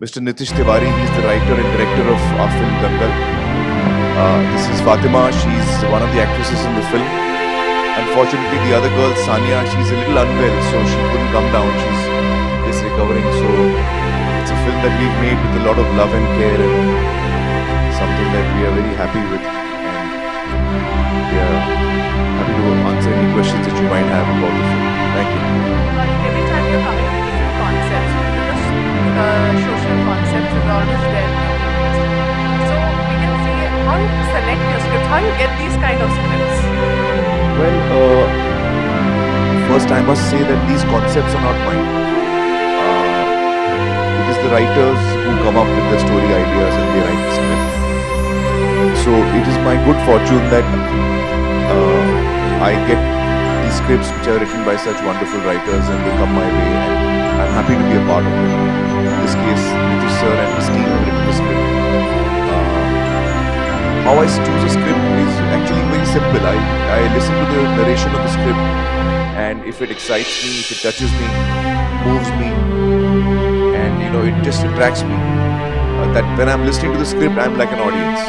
Mr. Nitish Tiwari. He's the writer and director of our film Dangal. This is Fatima. She's one of the actresses in the film. Unfortunately, the other girl, Sania, she's a little unwell, so she couldn't come down. She's just recovering. So it's a film that we've made with a lot of love and care, and something that we are very happy with. And we are happy to answer any questions that you might have about the film. Thank you. Every time you're coming with different concepts, social concepts is always there. So we can see how you select your script, how you get these kind of scripts. Well, first I must say that these concepts are not mine. It is the writers who come up with the story ideas and they write the script. So it is my good fortune that I get these scripts which are written by such wonderful writers and they come my way, and I'm happy to be a part of it. In this case, Nitish sir and his team have written the script. How I choose a script is actually very simple. I listen to the narration of the script, and if it excites me, if it touches me, moves me, and it just attracts me, that when I'm listening to the script, I'm like an audience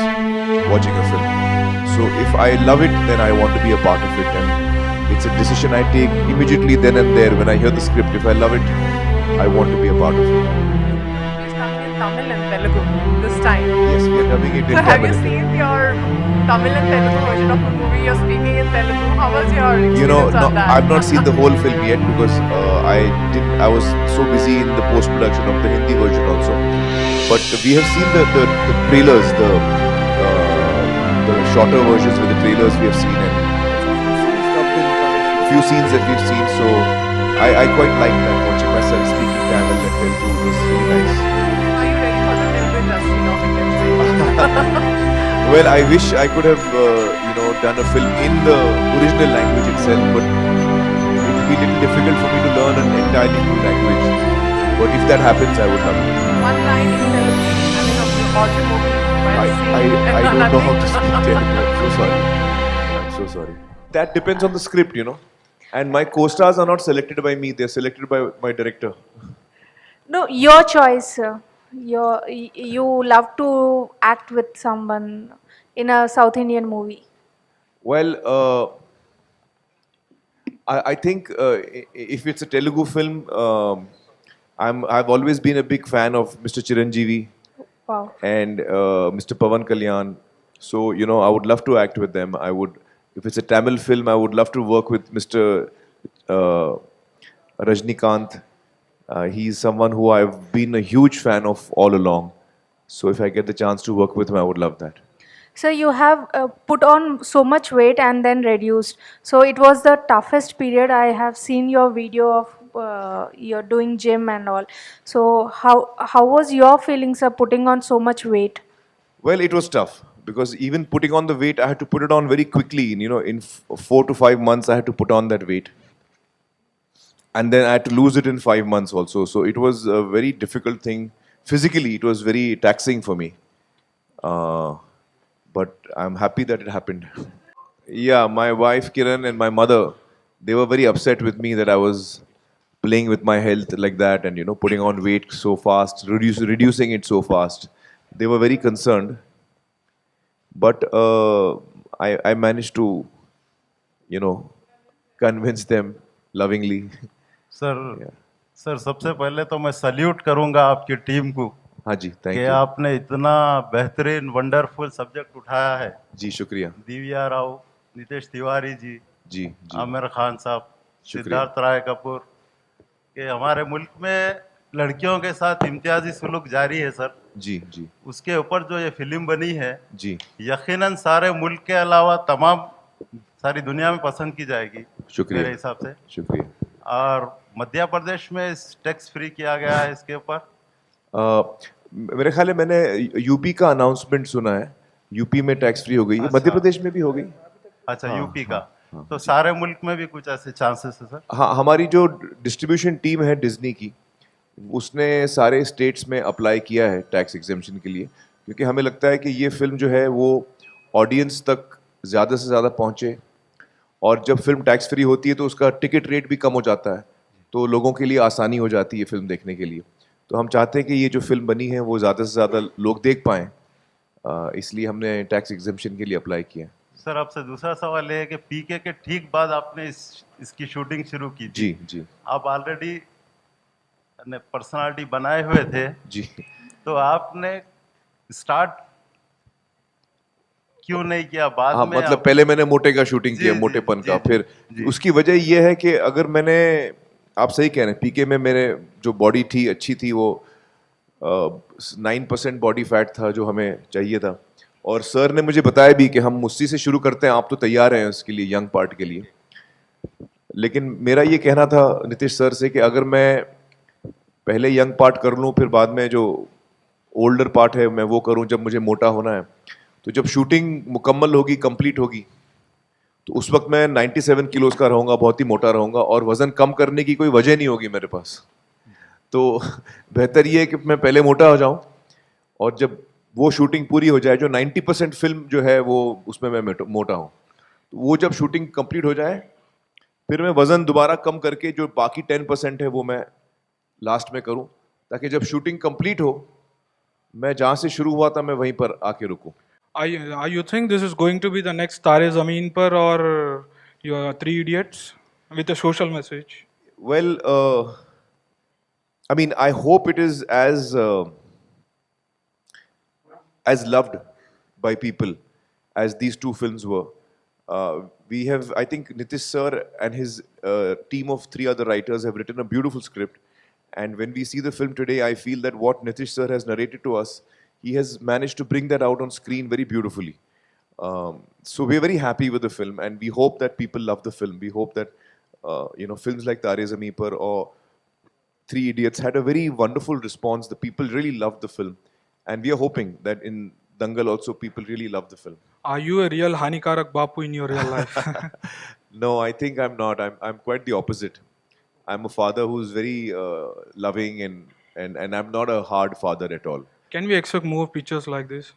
watching a film. So if I love it, then I want to be a part of it, and it's a decision I take immediately then and there when I hear the script. If I love it, I want to be a part of it. It's coming in Tamil and Telugu this time. Yes, we are dubbing it in So have you Tamil. seen your Tamil and Telugu version of the movie? You're speaking in Telugu. How was your experience No, on that? I've not seen the whole film yet because I was so busy in the post-production of the Hindi version also. But we have seen the trailers, the shorter versions with the trailers we have seen, and few scenes that we've seen. So I quite like that, watching myself speaking Tamil and Telugu. It was really nice. Are you ready for the Telugu industry now? We can say. Well, I wish I could have done a film in the original language itself, but it would be a little difficult for me to learn an entirely new language. But if that happens, I would love it. One line in Telugu, of the audio movie. I don't know how to speak Telugu. I'm so sorry. I'm so sorry. That depends on the script, And my co-stars are not selected by me; they're selected by my director. No, your choice, sir. You love to act with someone in a South Indian movie. Well, I think if it's a Telugu film, I've always been a big fan of Mr. Chiranjeevi Wow. and Mr. Pawan Kalyan. So I would love to act with them. If it's a Tamil film, I would love to work with Mr. Rajnikant. He's someone who I've been a huge fan of all along. So if I get the chance to work with him, I would love that. So you have put on so much weight and then reduced. So it was the toughest period. I have seen your video of you're doing gym and all. So how was your feelings of putting on so much weight? Well, it was tough because even putting on the weight, I had to put it on very quickly. In 4 to 5 months, I had to put on that weight. And then I had to lose it in 5 months also. So it was a very difficult thing. Physically, it was very taxing for me. But I'm happy that it happened. Yeah, my wife Kiran and my mother, they were very upset with me that I was playing with my health like that and putting on weight so fast, reducing it so fast. They were very concerned. But I managed to, convince them lovingly. Sir sir सबसे पहले तो मैं salute करूंगा आपकी team को हाँ जी, thank कि you आपने इतना बेहतरीन वंडरफुल सब्जेक्ट उठाया है। जी, शुक्रिया दिव्या राव, नितेश तिवारी जी, जी जी आमिर खान साहब, शुक्रिया। सिद्धार्थ राय कपूर, कि हमारे मुल्क में लड़कियों के साथ इम्तियाजी सुलूक जारी है सर। जी जी उसके ऊपर जो ये फिल्म बनी है, जी यकीनन सारे मुल्क के अलावा तमाम सारी दुनिया में पसंद की जाएगी शुक्रिया। मेरे हिसाब से। शुक्रिया। और मध्य प्रदेश में टैक्स फ्री किया गया है इसके ऊपर। मेरे ख्याल है मैंने यूपी का अनाउंसमेंट सुना है, यूपी में टैक्स फ्री हो गई है, अच्छा। मध्य प्रदेश में भी हो गई। अच्छा, हाँ, यूपी का। हाँ। तो सारे मुल्क में भी कुछ ऐसे चांसेस है सर? हाँ, हमारी जो डिस्ट्रीब्यूशन टीम है डिज्नी की, उसने सारे स्टेट्स में अप्लाई किया है टैक्स एग्जेम्पशन के लिए, क्योंकि हमें लगता है कि ये फिल्म जो है वो ऑडियंस तक ज़्यादा से ज़्यादा पहुँचे, और जब फिल्म टैक्स फ्री होती है तो उसका टिकट रेट भी कम हो जाता है, तो लोगों के लिए आसानी हो जाती है फिल्म देखने के लिए। तो हम चाहते हैं कि ये जो फिल्म बनी है वो ज़्यादा से ज़्यादा लोग देख पाएँ, इसलिए हमने टैक्स एग्जेम्पशन के लिए अप्लाई किया। सर आपसे दूसरा सवाल ये है कि पीके के ठीक बाद आपने इसकी शूटिंग शुरू की थी। जी जी आप ऑलरेडी पर्सनालिटी बनाए हुए थे, जी। तो आपने स्टार्ट क्यों नहीं किया बाद हाँ में? मतलब पहले मैंने मोटे का शूटिंग जी, किया, जी, मोटेपन जी, का, जी, फिर जी। उसकी वजह ये है कि अगर मैंने, आप सही कह रहे हैं, पीके में मेरे जो बॉडी थी अच्छी थी, वो 9% बॉडी फैट था जो हमें चाहिए था, और सर ने मुझे बताया भी कि हम उसी से शुरू करते हैं, आप तो तैयार हैं उसके लिए, यंग पार्ट के लिए। लेकिन मेरा ये कहना था नीतीश सर से कि अगर मैं पहले यंग पार्ट कर लूँ, फिर बाद में जो ओल्डर पार्ट है मैं वो करूँ जब मुझे मोटा होना है, तो जब शूटिंग मुकम्मल होगी, कंप्लीट होगी, तो उस वक्त मैं 97 किलोज का रहूँगा, बहुत ही मोटा रहूँगा, और वज़न कम करने की कोई वजह नहीं होगी मेरे पास। तो बेहतर ये है कि मैं पहले मोटा हो जाऊँ, और जब वो शूटिंग पूरी हो जाए, जो 90% फिल्म जो है वो उसमें मैं मोटा हूँ, तो वो जब शूटिंग कंप्लीट हो जाए, फिर मैं वज़न दोबारा कम करके जो बाकी 10% है वो मैं लास्ट में करूँ, ताकि जब शूटिंग कंप्लीट हो, मैं जहाँ से शुरू हुआ था मैं वहीं पर आके रुकूँ। Are you think this is going to be the next Tare Zameen Par or your Three Idiots with a social message? Well, I mean, I hope it is as loved by people as these two films were. We have, I think, Nitish sir and his team of 3 other writers have written a beautiful script. And when we see the film today, I feel that what Nitish sir has narrated to us, he has managed to bring that out on screen very beautifully. So we're very happy with the film, and we hope that people love the film. We hope that films like Tare Zameen Par or Three Idiots had a very wonderful response. The people really loved the film, and we are hoping that in Dangal also people really love the film. Are you a real Hanikarak Bapu in your real life? No, I think I'm not. I'm quite the opposite. I'm a father who's very loving, and I'm not a hard father at all. Can we expect more pictures like this?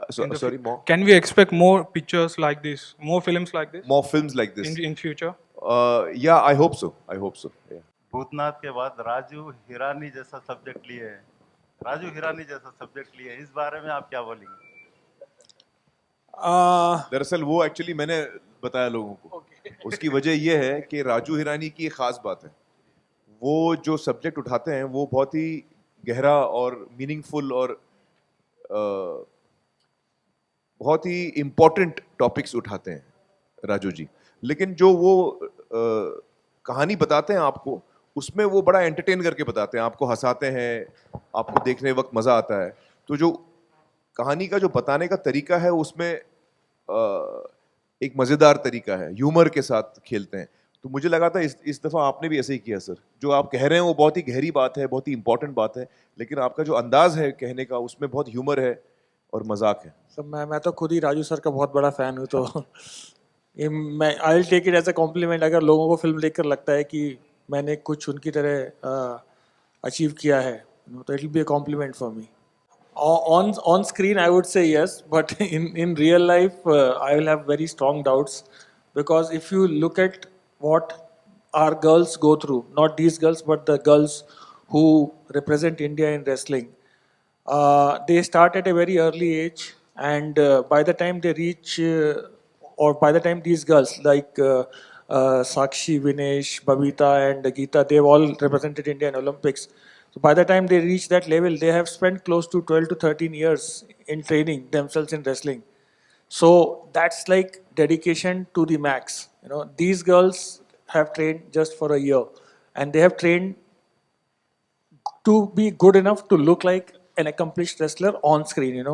Sorry, more Can we expect more pictures like this? More films like this? more films like this. In future? Yeah, I hope so. I hope so. Yeah. Bhootnath के बाद राजू हिरानी जैसा subject लिए हैं, राजू हिरानी जैसा subject लिए हैं, इस बारे में आप क्या बोलेंगे? दरअसल वो एक्चुअली मैंने बताया लोगों को, उसकी वजह ये है कि राजू हिरानी की एक खास बात है, वो जो सब्जेक्ट उठाते हैं वो बहुत ही गहरा और मीनिंगफुल और बहुत ही इम्पोर्टेंट टॉपिक्स उठाते हैं राजू जी, लेकिन जो वो कहानी बताते हैं आपको, उसमें वो बड़ा एंटरटेन करके बताते हैं, आपको हंसाते हैं, आपको देखने वक्त मज़ा आता है। तो जो कहानी का जो बताने का तरीका है उसमें एक मज़ेदार तरीका है, ह्यूमर के साथ खेलते हैं। तो मुझे लगा था इस दफ़ा आपने भी ऐसे ही किया सर। जो आप कह रहे हैं वो बहुत ही गहरी बात है, बहुत ही इंपॉर्टेंट बात है, लेकिन आपका जो अंदाज है कहने का उसमें बहुत ह्यूमर है और मजाक है। सर मैं तो खुद ही राजू सर का बहुत बड़ा फ़ैन हूँ, तो ये मैं I will take it as a compliment अगर लोगों को फिल्म देखकर लगता है कि मैंने कुछ उनकी तरह अचीव किया है, तो it will be a compliment for me. On screen I would say yes, but in real life I will have very strong doubts, because if you look at what our girls go through, not these girls but the girls who represent India in wrestling, they start at a very early age, and by the time they reach or by the time these girls like Sakshi, Vinesh, Babita and Geeta, they've all represented India in Olympics. So by the time they reach that level, they have spent close to 12 to 13 years in training themselves in wrestling. So that's like dedication to the max. These girls have trained just for a year, and they have trained to be good enough to look like an accomplished wrestler on screen,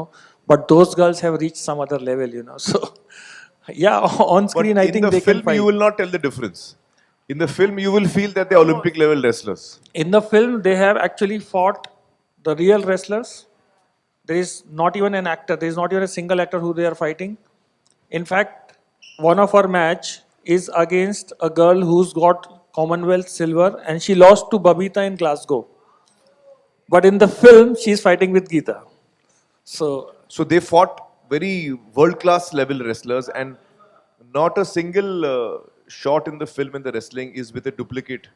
But those girls have reached some other level, So yeah, on screen but I think they in the film can fight. you will not tell the difference. In the film you will feel that they're Olympic level wrestlers. In the film, they have actually fought the real wrestlers. There is not even an actor. There is not even a single actor who they are fighting. In fact, one of our match is against a girl who's got Commonwealth silver, and she lost to Babita in Glasgow. But in the film, she's fighting with Geeta. So they fought very world-class level wrestlers, and not a single shot in the film in the wrestling is with a duplicate.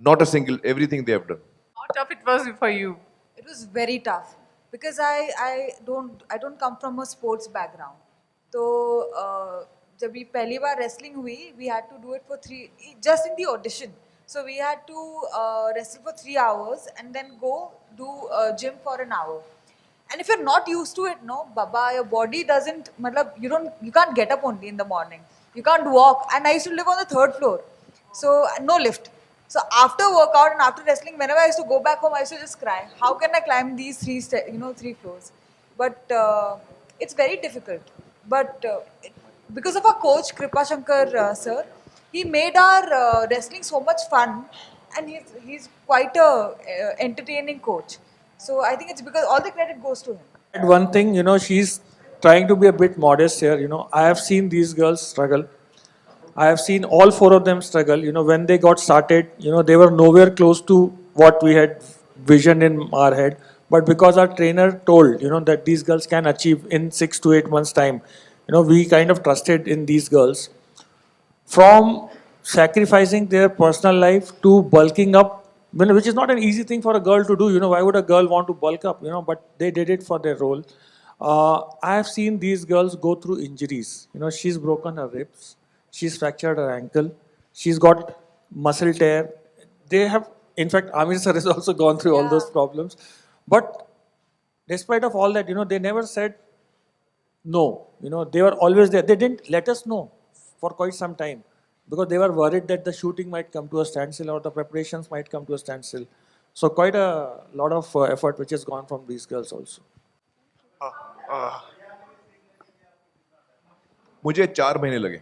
Not a single, everything they have done. How tough it was for you? It was very tough because I don't come from a sports background. So जब भी पहली बार wrestling हुई, we had to do it for just in the audition. So we had to wrestle for 3 hours and then go do gym for an hour. And if you're not used to it, no, Baba, your body doesn't, matlab, you can't get up only in the morning. You can't walk. And I used to live on the 3rd floor. So no lift. So after workout and after wrestling, whenever I used to go back home, I used to just cry. How can I climb these 3 floors? But it's very difficult. But because of our coach, Kripa Shankar sir, he made our wrestling so much fun, and he's quite a entertaining coach. So I think it's because all the credit goes to him. And one thing, she's trying to be a bit modest here. I have seen these girls struggle. I have seen all 4 of them struggle. When they got started, they were nowhere close to what we had visioned in our head. But because our trainer told, that these girls can achieve in 6 to 8 months' time, we kind of trusted in these girls. From sacrificing their personal life to bulking up, which is not an easy thing for a girl to do. Why would a girl want to bulk up? But they did it for their role. I have seen these girls go through injuries. She's broken her ribs. She's fractured her ankle. She's got muscle tear. They have, in fact, Amir sir has also gone through all those problems. But despite of all that, they never said no. They were always there. They didn't let us know for quite some time because they were worried that the shooting might come to a standstill or the preparations might come to a standstill. So quite a lot of effort which has gone from these girls also. मुझे 4 महीने लगे.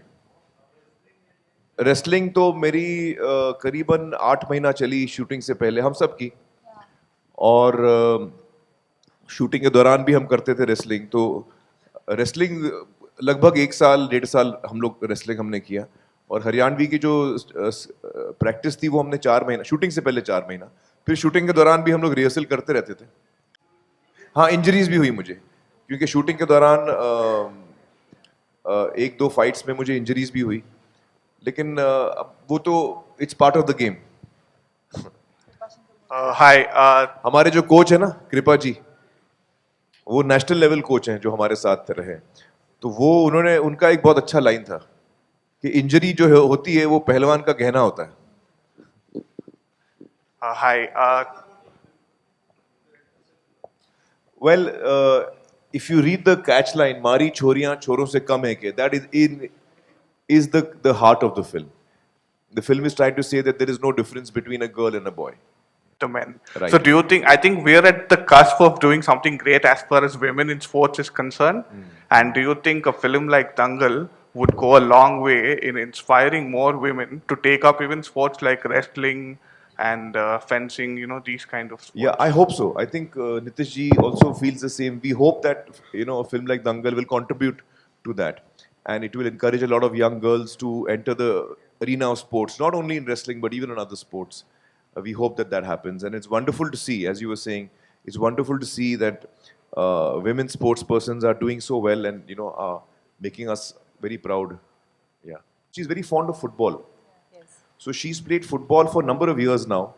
Wrestling तो मेरी करीबन 8 महीना चली shooting से पहले, हम सब की. और शूटिंग के दौरान भी हम करते थे रेसलिंग. तो रेसलिंग लगभग 1 साल 1.5 साल हम लोग रेसलिंग हमने किया. और हरियाणवी की जो प्रैक्टिस थी वो हमने 4 महीना, शूटिंग से पहले 4 महीना, फिर शूटिंग के दौरान भी हम लोग रिहर्सल करते रहते थे. हाँ, इंजरीज भी हुई मुझे, क्योंकि शूटिंग के दौरान 1-2 फाइट्स में मुझे इंजरीज भी हुई. लेकिन वो तो it's part of the game. Hi, हमारे जो कोच है ना, कृपा जी, वो नेशनल लेवल कोच हैं जो हमारे साथ रहे. तो वो उनका एक बहुत अच्छा लाइन था कि इंजरी जो होती है वो पहलवान का गहना होता है. हाय, well, if you read the catch line, "मारी छोरियां छोरों से कम है के," that is the heart of the film. The film is trying to say that there is no difference between a girl and a boy. to men. Right. So do you think, I think we're at the cusp of doing something great as far as women in sports is concerned. And do you think a film like Dangal would go a long way in inspiring more women to take up even sports like wrestling and fencing, these kind of sports? Yeah, I hope so. I think Nitish ji also feels the same. We hope that a film like Dangal will contribute to that, and it will encourage a lot of young girls to enter the arena of sports, not only in wrestling but even in other sports. We hope that happens, and it's wonderful to see, as you were saying, it's wonderful to see that women sports persons are doing so well, and are making us very proud. Yeah, she's very fond of football. So she's played football for a number of years now,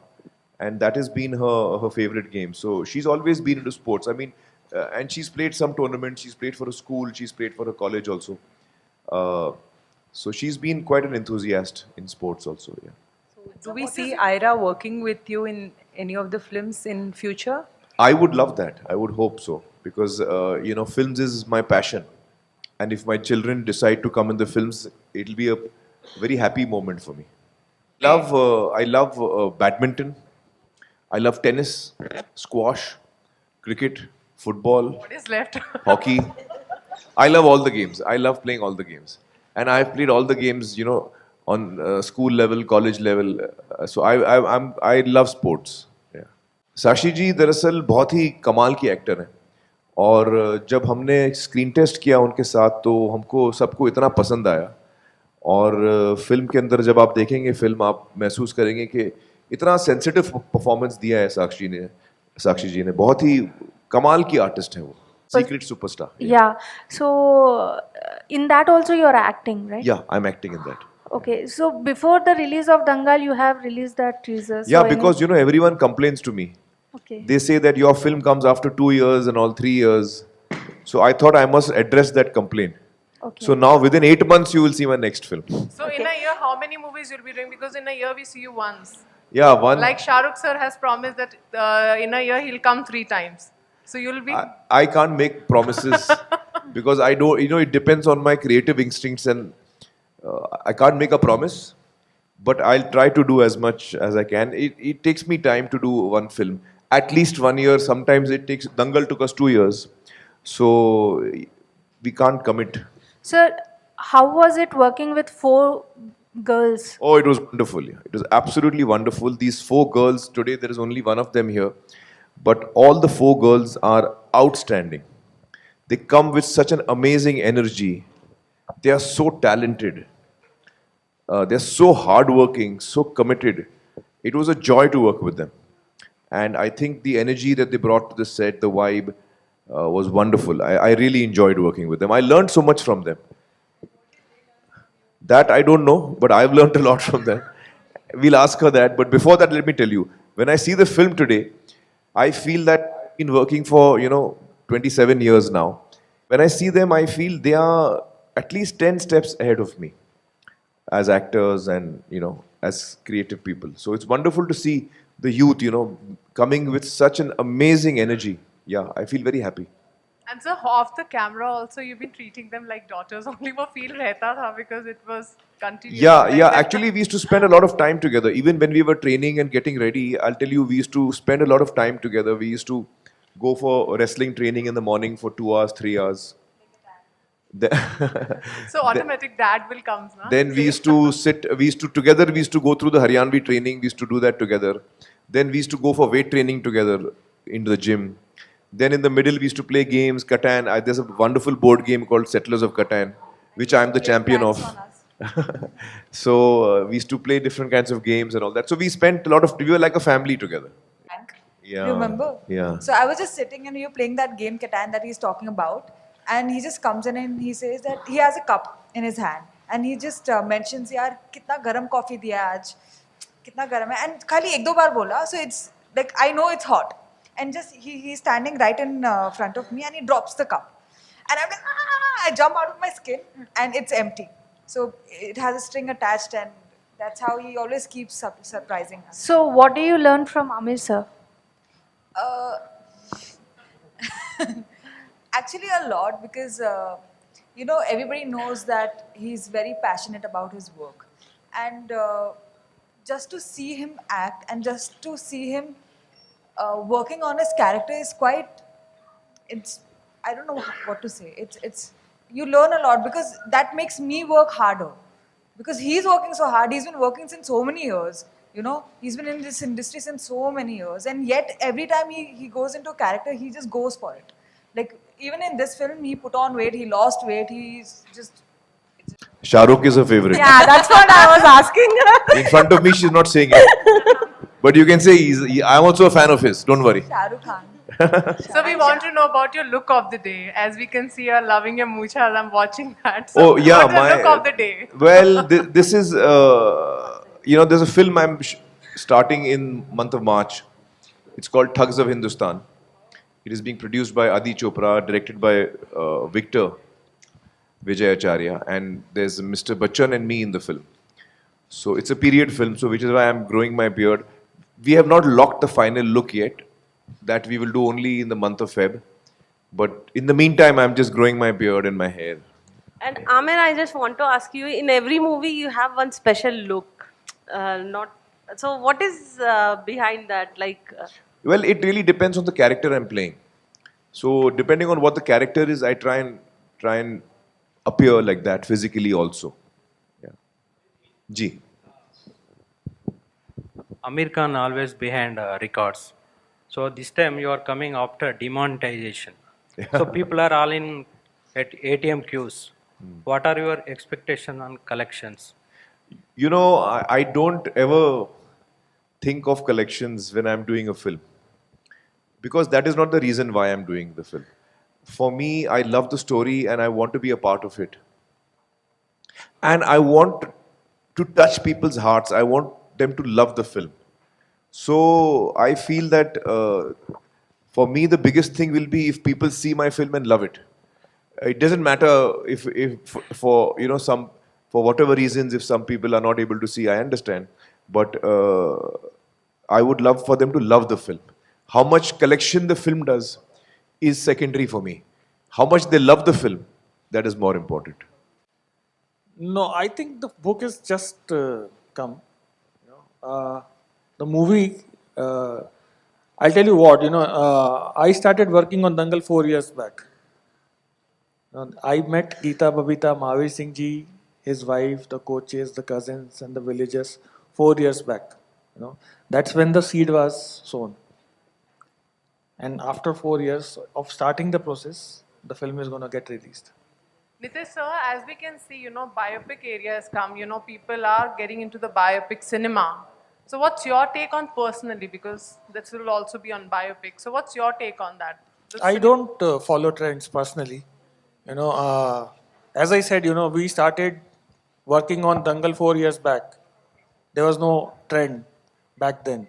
and that has been her favorite game. So she's always been into sports. I mean, and she's played some tournaments. She's played for a school. She's played for a college also. So she's been quite an enthusiast in sports also. Yeah. Do we see Ira working with you in any of the films in future? I would love that. I would hope so, because films is my passion, and if my children decide to come in the films, it'll be a very happy moment for me. I love badminton. I love tennis, squash, cricket, football, What is left? hockey. I love all the games. I love playing all the games, and I've played all the games, on school level, college level. So I love sports. Yeah. साक्षी जी दरअसल बहुत ही कमाल की actor हैं, और जब हमने screen test किया उनके साथ तो हमको सबको इतना पसंद आया. और फिल्म के अंदर जब आप देखेंगे फिल्म, आप महसूस करेंगे कि इतना सेंसिटिव परफॉर्मेंस दिया है साक्षी जी ने. बहुत ही कमाल की आर्टिस्ट है वो, secret superstar. Yeah. So in that also you're acting, right? Yeah, I'm acting in that. Okay, so before the release of Dangal, you have released that teaser. Yeah, so because you know everyone complains to me. Okay. They say that your film comes after 2 years and all 3 years. So I thought I must address that complaint. Okay. So now within 8 months you will see my next film. So in a year, how many movies you'll be doing? Because in a year we see you once. Yeah, one. Like Shah Rukh sir has promised that in a year he'll come 3 times. So you'll be. I can't make promises because I don't. You know, it depends on my creative instincts, and I can't make a promise. But I'll try to do as much as I can. It takes me time to do one film, at least 1 year. Sometimes it takes. Dangal took us 2 years, so we can't commit. Sir, how was it working with 4 girls? Oh, it was wonderful. Yeah. It was absolutely wonderful. These 4 girls, today there is only one of them here, but all the 4 girls are outstanding. They come with such an amazing energy. They are so talented. They're so hardworking, so committed. It was a joy to work with them. And I think the energy that they brought to the set, the vibe, was wonderful. I really enjoyed working with them. I learned so much from them. That I don't know, but I've learned a lot from them. We'll ask her that. But before that, let me tell you, when I see the film today, I feel that I've been working for, 27 years now. When I see them, I feel they are at least 10 steps ahead of me as actors and, as creative people. So it's wonderful to see the youth, coming with such an amazing energy. Yeah, I feel very happy. And so off the camera also, you've been treating them like daughters. Only वो feel रहता था because it was continuous. Yeah. Actually, we used to spend a lot of time together. Even when we were training and getting ready, I'll tell you, we used to spend a lot of time together. We used to go for wrestling training in the morning for 2 hours, 3 hours. So automatic dad will come, na? Then we used to together, we used to go through the Haryanvi training. We used to do that together. Then we used to go for weight training together into the gym. Then in the middle, we used to play games, Catan. There's a wonderful board game called Settlers of Catan, which I'm the champion of. So we used to play different kinds of games and all that. So we spent we were like a family together. Yeah. Remember? Yeah. So I was just sitting and you're playing that game Catan that he's talking about, and he just comes in and he says that he has a cup in his hand and he just mentions, "Yaar, kitna garam coffee diya hai aaj? Kitna garam hai?" And khali ek do baar bola, so it's like I know it's hot, and just he's standing right in front of me and he drops the cup, and I'm like, ah! I jump out of my skin and it's empty. So it has a string attached, and that's how he always keeps surprising us. So what do you learn from Amir sir? Actually, a lot, because everybody knows that he's very passionate about his work, and just to see him act and just to see him working on his character is quite. I don't know what to say. It's you learn a lot, because that makes me work harder, because he's working so hard. He's been working since so many years. He's been in this industry since so many years, and yet every time he goes into a character, he just goes for it. Like even in this film, he put on weight, he lost weight, he's just. Shah Rukh is a favorite. Yeah, that's what I was asking. In front of me, she's not saying it. But you can say I'm also a fan of his. Don't worry. Shah Rukh Khan. So we want to know about your look of the day. As we can see, you're loving your moochas. I'm watching that. So Oh yeah, what's the look of the day? Well, this is there's a film I'm starting in month of March. It's called Thugs of Hindustan. It is being produced by Adi Chopra, directed by Victor Vijay Acharya, and there's Mr. Bachchan and me in the film. So it's a period film, so which is why I'm growing my beard. We have not locked the final look yet. That we will do only in the month of Feb. But in the meantime, I'm just growing my beard and my hair. And Amir, I just want to ask you, in every movie you have one special look. So what is behind that? Well, it really depends on the character I'm playing. So depending on what the character is, I try and appear like that physically also. Yeah. Ji. Amir Khan always behind records. So this time you are coming after demonetization. So people are all in at ATM queues. What are your expectations on collections? I don't ever think of collections when I'm doing a film. Because that is not the reason why I'm doing the film. For me, I love the story and I want to be a part of it. And I want to touch people's hearts. I want them to love the film. So I feel that for me the biggest thing will be if people see my film and love it. It doesn't matter if for some, for whatever reasons, if some people are not able to see, I understand. But I would love for them to love the film. How much collection the film does is secondary for me. How much they love the film, that is more important. No, I think the book is just come. The movie, I'll tell you what, I started working on Dangal 4 years back. I met Geeta, Babita, Mahavir Singh ji, his wife, the coaches, the cousins, and the villagers 4 years back. That's when the seed was sown. And after 4 years of starting the process, the film is going to get released. Nitish sir, as we can see, biopic area has come, people are getting into the biopic cinema. So what's your take on personally, because this will also be on biopic. So what's your take on that? I don't follow trends personally. As I said, we started working on Dangal 4 years back. There was no trend back then.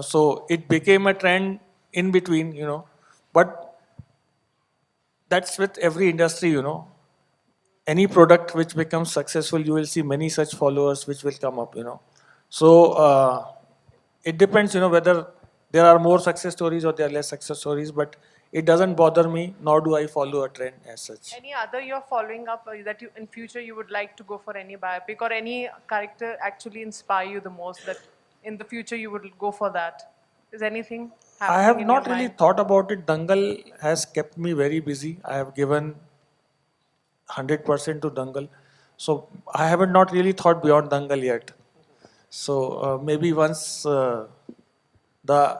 So it became a trend in between, but that's with every industry, Any product which becomes successful, you will see many such followers which will come up, So it depends, whether there are more success stories or there are less success stories, but it doesn't bother me, nor do I follow a trend as such. Any other you're following up that you in future you would like to go for any biopic, or any character actually inspire you the most that in the future you would go for that? Is anything happening I have in not your really mind? thought about it. Dangal has kept me very busy. I have given 100% to Dangal. So I haven't not really thought beyond Dangal yet. So maybe once the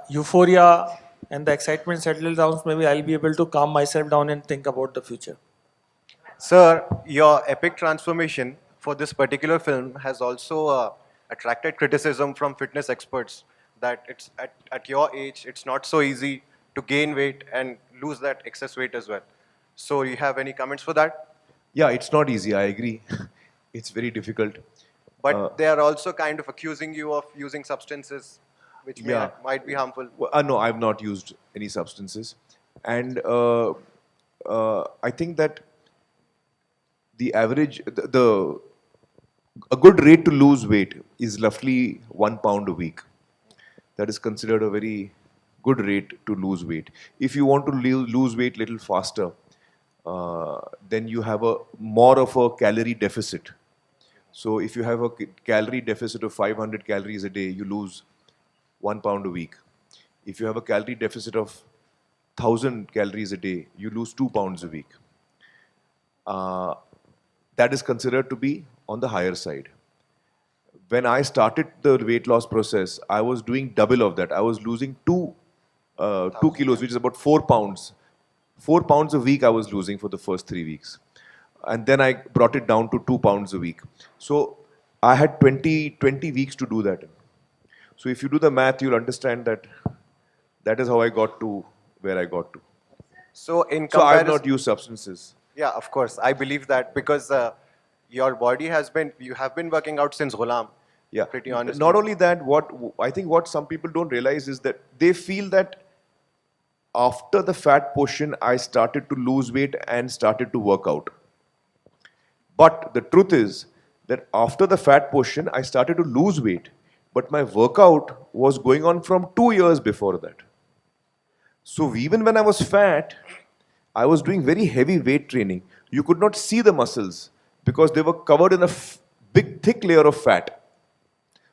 euphoria and the excitement settles down, maybe I'll be able to calm myself down and think about the future. Sir, your epic transformation for this particular film has also attracted criticism from fitness experts that it's at your age, it's not so easy to gain weight and lose that excess weight as well. So you have any comments for that? Yeah, it's not easy, I agree. It's very difficult. But they are also kind of accusing you of using substances which Yeah. might be harmful. Well, no, I've not used any substances. And I think that the average, a good rate to lose weight is roughly 1 pound a week. That is considered a very good rate to lose weight. If you want to lose weight a little faster, then you have more of a calorie deficit. So if you have a calorie deficit of 500 calories a day, you lose 1 pound a week. If you have a calorie deficit of 1000 calories a day, you lose 2 pounds a week. That is considered to be on the higher side. When I started the weight loss process, I was doing double of that. I was losing 2 kilos, which is about 4 pounds. 4 pounds a week I was losing for the first 3 weeks. And then I brought it down to 2 pounds a week. So I had 20 weeks to do that. So if you do the math, you'll understand that that is how I got to where I got to. So I have not used substances. Yeah, of course. I believe that because your body you have been working out since Ghulam. Yeah. Pretty honestly. Not only that, I think what some people don't realize is that they feel that after the fat portion, I started to lose weight and started to work out. But the truth is that after the fat portion, I started to lose weight. But my workout was going on from 2 years before that. So even when I was fat, I was doing very heavy weight training. You could not see the muscles because they were covered in a big, thick layer of fat.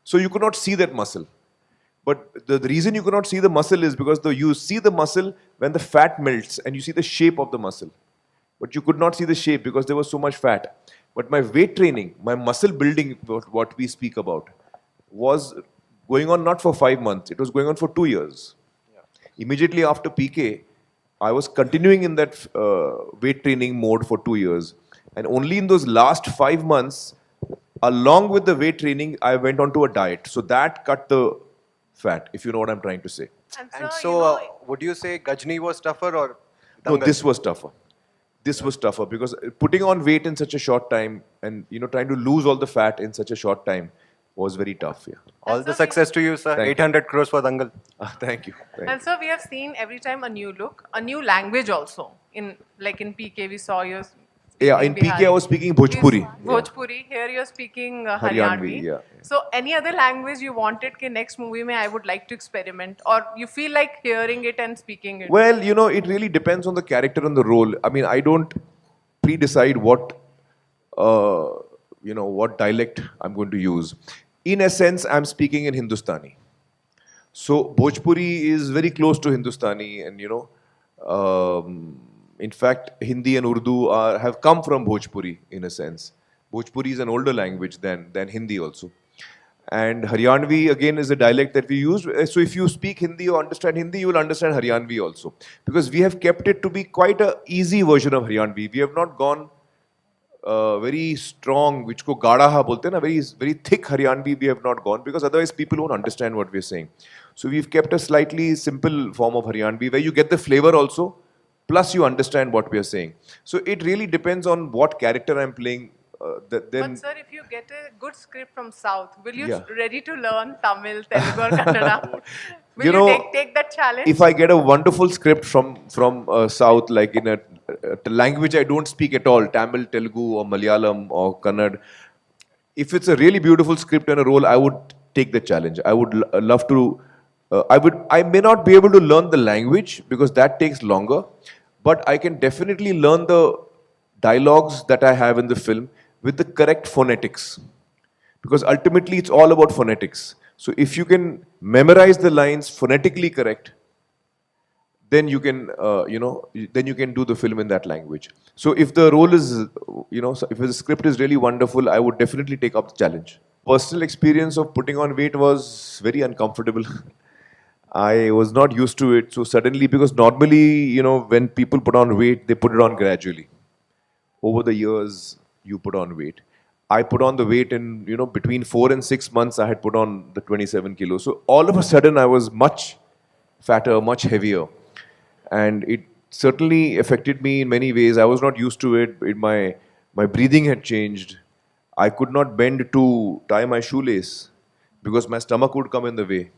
So you could not see that muscle. But the reason you could not see the muscle is because you see the muscle when the fat melts and you see the shape of the muscle. But you could not see the shape because there was so much fat. But my weight training, my muscle building, what we speak about, was going on not for 5 months, it was going on for 2 years. Immediately after PK, I was continuing in that weight training mode for 2 years. And only in those last 5 months, along with the weight training, I went on to a diet. So that cut the fat, if you know what I'm trying to say. And so would you say Gajni was tougher or No, Dangal? this was tougher. this was tougher because putting on weight in such a short time and trying to lose all the fat in such a short time was very tough. Yeah. All the success to you, sir. Thank you. 800 crores for Dangal. Thank you. Thank you. And so we have seen every time a new look, a new language also. In PK, we saw you. Yeah, in PK I was speaking Bhojpuri. Bhojpuri. Here you're speaking Haryanvi. Haryanvi. Yeah. So any other language you wanted कि next movie में I would like to experiment, or you feel like hearing it and speaking it? Well, it really depends on the character and the role. I mean, I don't pre-decide what what dialect I'm going to use. In a sense, I'm speaking in Hindustani. So Bhojpuri is very close to Hindustani, and in fact, Hindi and Urdu have come from Bhojpuri in a sense. Bhojpuri is an older language than Hindi also. And Haryanvi again is a dialect that we use. So if you speak Hindi or understand Hindi, you will understand Haryanvi also. Because we have kept it to be quite a easy version of Haryanvi. We have not gone very strong, which ko gadaha bolte na, very thick Haryanvi we have not gone, because otherwise people won't understand what we are saying. So we've kept a slightly simple form of Haryanvi where you get the flavor also, plus you understand what we are saying. So it really depends on what character I'm playing. But sir, if you get a good script from South, will you Yeah. ready to learn Tamil, Telugu or Kannada? Will You you, know, take that challenge? If I get a wonderful script from South, like in a language I don't speak at all, Tamil, Telugu or Malayalam or Kannada, if it's a really beautiful script and a role, I would take the challenge. I would love to. I may not be able to learn the language because that takes longer, but I can definitely learn the dialogues that I have in the film with the correct phonetics. Because ultimately it's all about phonetics. So if you can memorize the lines phonetically correct, then you can, then you can do the film in that language. So if the role is, if the script is really wonderful, I would definitely take up the challenge. Personal experience of putting on weight was very uncomfortable. I was not used to it. So suddenly, because normally, when people put on weight, they put it on gradually. Over the years, you put on weight. I put on the weight in, between 4 and 6 months, I had put on the 27 kilos. So all of a sudden, I was much fatter, much heavier. And it certainly affected me in many ways. I was not used to it. My breathing had changed. I could not bend to tie my shoelace because my stomach would come in the way.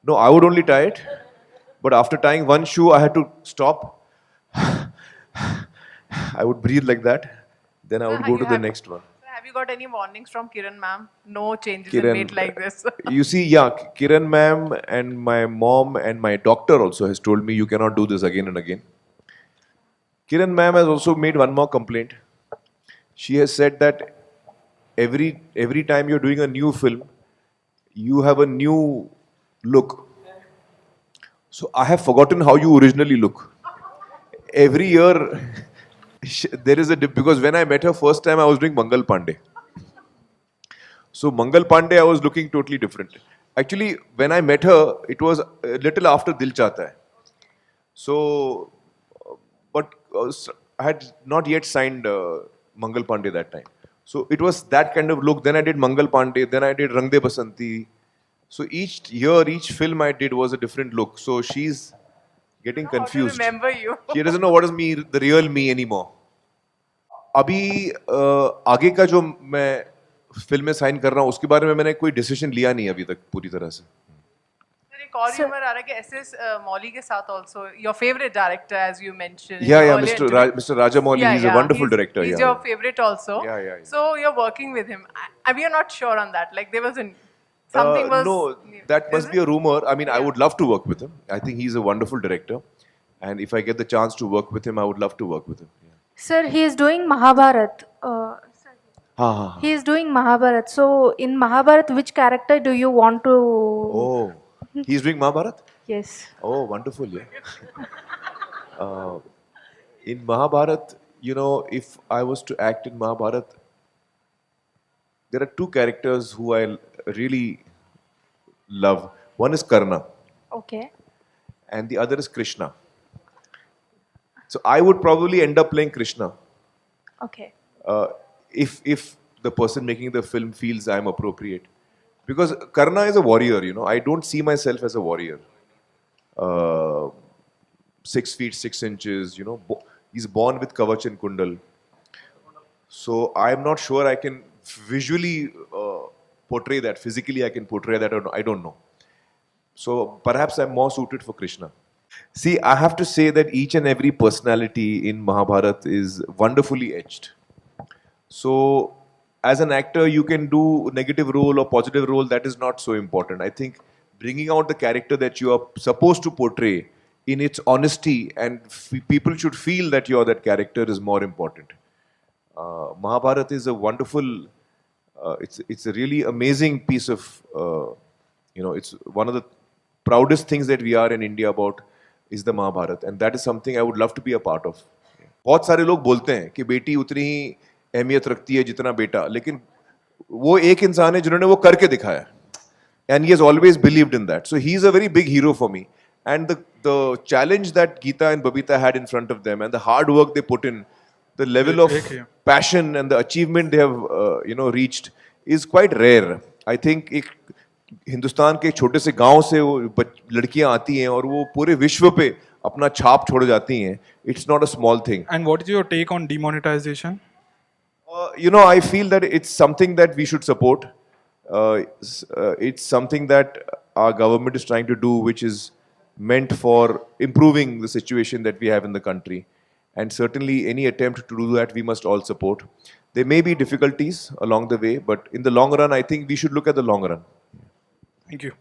No, I would only tie it. But after tying one shoe, I had to stop. I would breathe like that. Then I would go to the next one. Have you got any warnings from Kiran ma'am? No changes Kiran, in weight like this. You see, yeah, Kiran ma'am and my mom and my doctor also has told me you cannot do this again and again. Kiran ma'am has also made one more complaint. She has said that every time you're doing a new film, you have a new look. So I have forgotten how you originally look. Every year there is a dip, because when I met her first time I was doing Mangal Pandey. So Mangal Pandey I was looking totally different. Actually when I met her it was a little after Dil Chahta Hai. So but I had not yet signed Mangal Pandey that time. So it was that kind of look. Then I did Mangal Pandey, then I did Rang De Basanti. So each year, each film I did was a different look. So she's getting confused. How to remember you? She doesn't know what is me, the real me anymore. अभी आगे का जो मैं film में sign कर रहा हूँ उसके बारे में मैंने कोई डिसीजन लिया नहीं अभी तक पूरी तरह से. एक और rumor आ रहा है कि SS Mauly के साथ also your favorite director, as you mentioned. Yeah, earlier Mr. Rajamouli, he's a wonderful director. He's Yeah. your favorite also. Yeah. So you're working with him. We are not sure on that. Like there was something was. No, that must be a rumor. I mean, I would love to work with him. I think he's a wonderful director. And if I get the chance to work with him, I would love to work with him. Yeah. Sir, he is doing Mahabharat. He is doing Mahabharat. So in Mahabharat, which character do you want to? Oh, he's doing Mahabharat? Yes. Oh, wonderful, yeah. In Mahabharat, if I was to act in Mahabharat, there are two characters who I really love. One is Karna Okay. and the other is Krishna. So I would probably end up playing Krishna. Okay. If the person making the film feels I'm appropriate. Because Karna is a warrior, I don't see myself as a warrior. 6 feet 6 inches, He's born with Kavach and Kundal. So I'm not sure I can visually portray that. Physically, I can portray that, or I don't know. So perhaps I'm more suited for Krishna. See, I have to say that each and every personality in Mahabharat is wonderfully etched. So as an actor, you can do negative role or positive role. That is not so important. I think bringing out the character that you are supposed to portray in its honesty, and people should feel that you are that character, is more important. Mahabharat is a wonderful, it's a really amazing piece of, it's one of the proudest things that we are in India about is the Mahabharat, and that is something I would love to be a part of. बहुत सारे लोग बोलते हैं कि बेटी उतनी ही अहमियत रखती है जितना बेटा, लेकिन वो एक इंसान है जिन्होंने वो करके दिखाया, and he has always believed in that. So he is a very big hero for me. And the challenge that Geeta and Babita had in front of them, and the hard work they put in, the level of passion and the achievement they have reached is quite rare. I think एक हिंदुस्तान के छोटे से गांव से वो लड़कियां आती हैं और वो पूरे विश्व पे अपना छाप छोड़ जाती हैं. It's not a small thing. And what is your take on demonetization? I feel that it's something that we should support. It's something that our government is trying to do, which is meant for improving the situation that we have in the country. And certainly any attempt to do that, we must all support. There may be difficulties along the way, but in the long run, I think we should look at the long run. Thank you.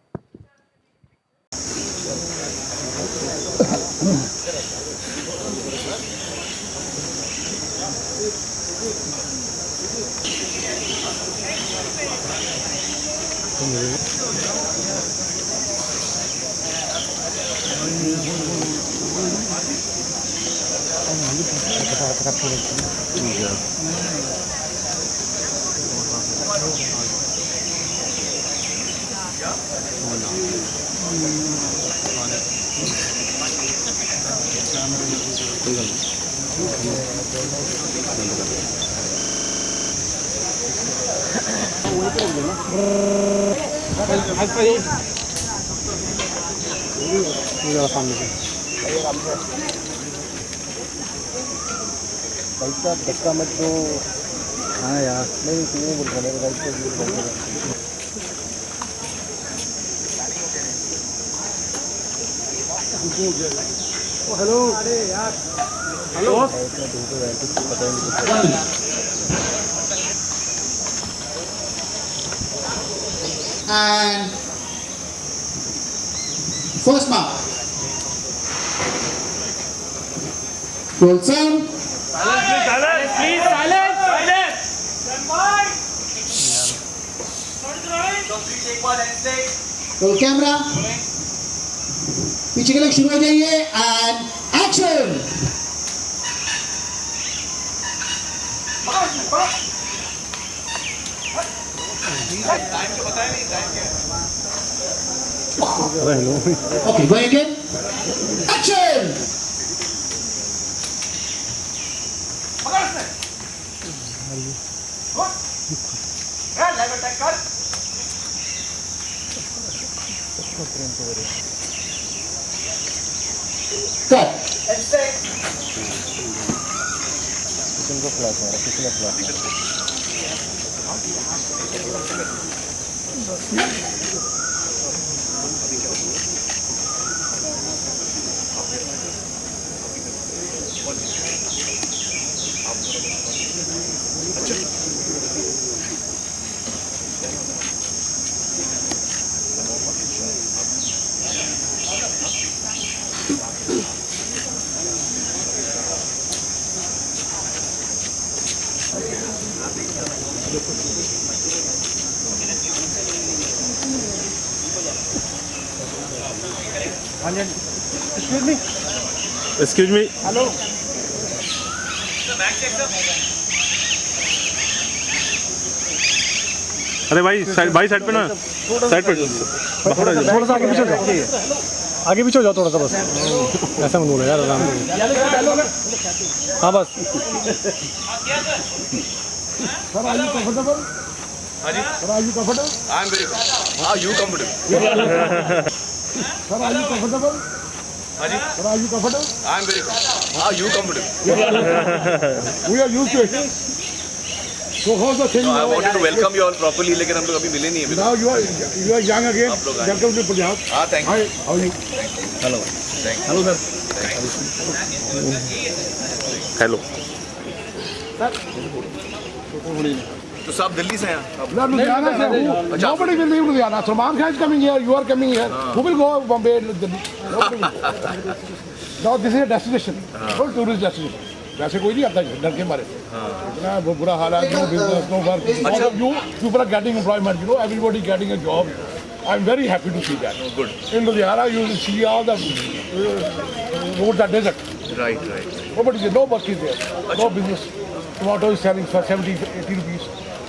धक्का मत दो. हाँ यार, नहीं क्यों बोल रहा है, राइट पर हेलो. अरे यार, hello. And first mark. Roll sound. Silence, please, silence, silence. Roll camera. पीछे के लोग शुरू हो जाइए and action. Okay, going again. Action. Cut. Excuse me. Excuse me. Hello. अरे भाई साइड पे ना, साइड पे थोड़ा सा आगे पीछे हो जाओ. आगे पीछे हो जाओ थोड़ा सा, बस ऐसा मत बोलो यार, आराम से. हाँ बस. Sir, are you comfortable? Sir, are you comfortable? I'm very comfortable. Are you comfortable? Sir, are you comfortable? Haji? Are you comfortable? I'm very comfortable. Are you comfortable? We are used to it. So how's the thing No, I now? wanted to welcome you all properly, लेकिन हम लोग अभी मिले नहीं हैं अभी Now you are young again. आप लोग आए। Welcome to Punjab. thank you. Hi, how are you? Hello. Thank you. Hello, sir. Hello. तो सब दिल्ली से हैं No, Ludhiana, sir. Nobody will leave Ludhiana. Salman Khan is coming here. You are coming here. Who will go Bombay? Delhi? Nobody will. Now this is a destination. Full tourist destination. वैसे कोई नहीं आता डर के मारे इतना बुरा हाल है no business no work you people are getting employment everybody getting a job I'm very happy to see that good in Ludhiana you will see all the roads are desert right nobody no work is there no business tomato is selling for 70-80 rupees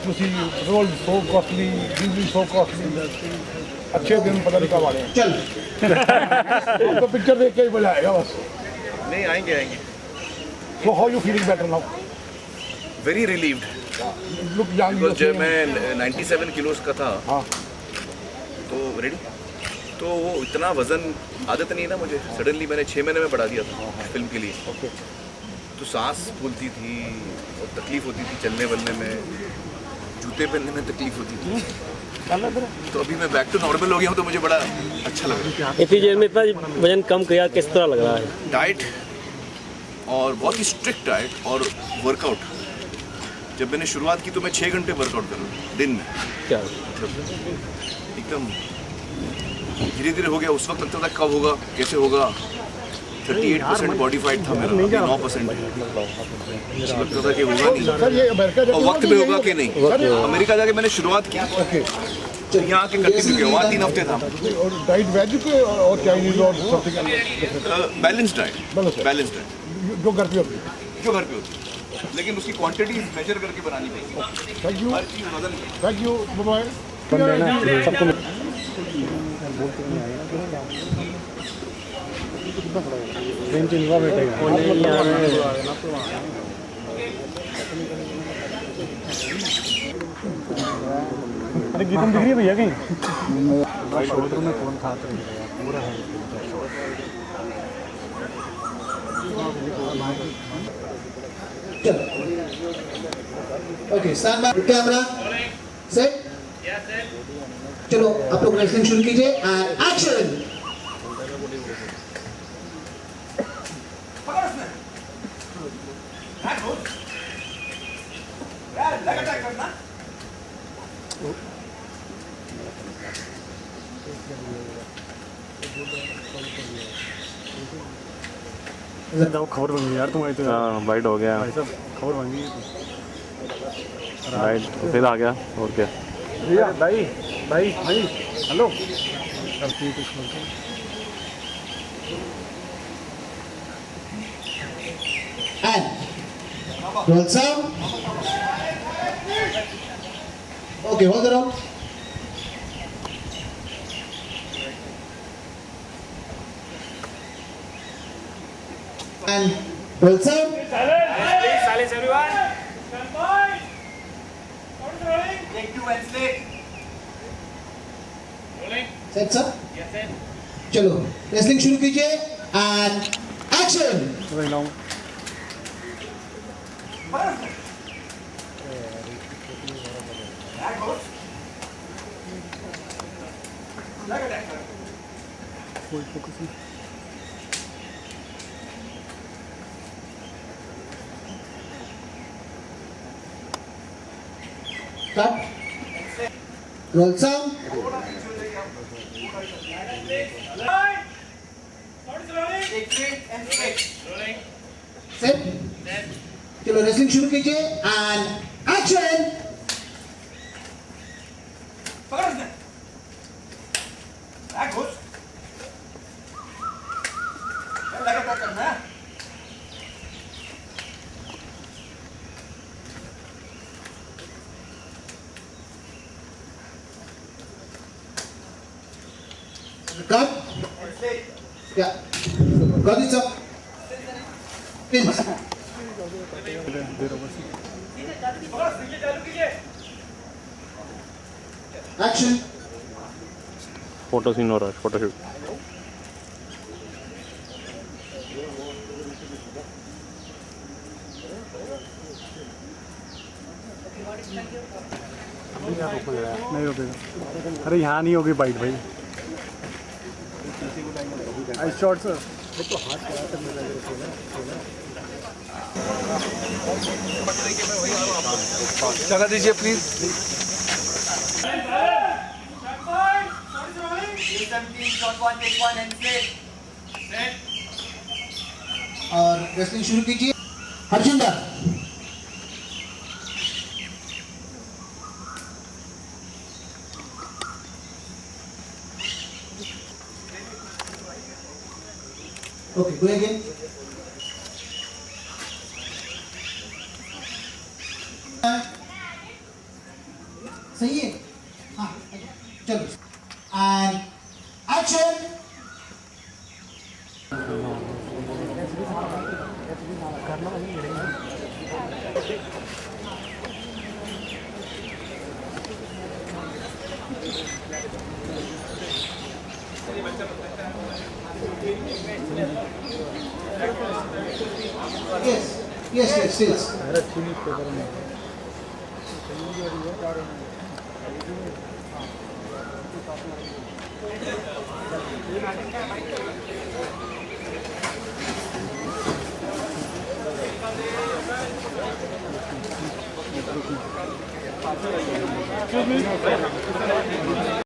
you see roll so costly diesel so costly अच्छे दिन पता नहीं कब आ रहे हैं चल तो picture देख के ही बुलाएगा बस नहीं आएंगे So how you feeling better now? Very relieved. Look young. Because जब मैं 97 किलोस का था तो रेडी तो वो इतना वजन आदत नहीं है ना मुझे सडनली मैंने 6 महीने में बढ़ा दिया था फिल्म के लिए तो सांस फूलती थी और तकलीफ होती थी चलने वलने में जूते पहनने में तकलीफ होती थी तो अभी मैं बैक टू नॉर्मल हो गया हूँ तो मुझे बड़ा अच्छा लग रहा है इतनी देर में इतना वजन कम किया किस तरह लग रहा है डाइट और बहुत ही स्ट्रिक्ट डाइट और वर्कआउट जब मैंने शुरुआत की तो मैं 6 घंटे वर्कआउट कर रहा हूँ दिन में क्या मतलब एकदम धीरे धीरे हो गया उस वक्त लगता था कब होगा कैसे होगा 38% बॉडी फाइट था मेरा 9% लगता था कि होगा नहीं और वक्त पे होगा कि नहीं अमेरिका जाके मैंने शुरुआत की तो यहाँ आके करके भी गया वहाँ 3 हफ्ते था डाइट वेज के और चाइनीज और समथिंग बैलेंस्ड डाइट जो घर पे होती है लेकिन उसकी क्वांटिटी मेजर करके बनानी पड़ेगी थैंक यू हर चीज़ बदल थैंक यू बाय सबको अरे गीतम दिख रही है भैया कहीं शोल्डर में कौन खाता है पूरा है okay stand by camera set चलो आप लोग रेसलिंग शुरू कीजिए एंड एक्शन खबर बन गई यार तुम तो बाइट हो गया भाई साहब खबर बन गई बाइट फिर आ गया और क्या भैया भाई भाई भाई hello and roll sound okay hold the roll and roll sound. Silence everyone. Take 2 and stay. Rolling. Set sir. Yes sir. चलो रेसलिंग शुरू कीजिए and action. Cut. Roll sound. Set. चलो रेसलिंग शुरू कीजिए and action. Cut. Yeah. Got it, sir. Pins. Action. Photo scene हो रहा है photo shoot नहीं रुकेगा। अरे यहाँ नहीं होगी बाइट भाई। आई शॉट सर। जगह दीजिए प्लीज। और रेसलिंग शुरू कीजिए। Harjinder okay go again. सही है। हाँ चलो एंड एक्शन। Yes, yes.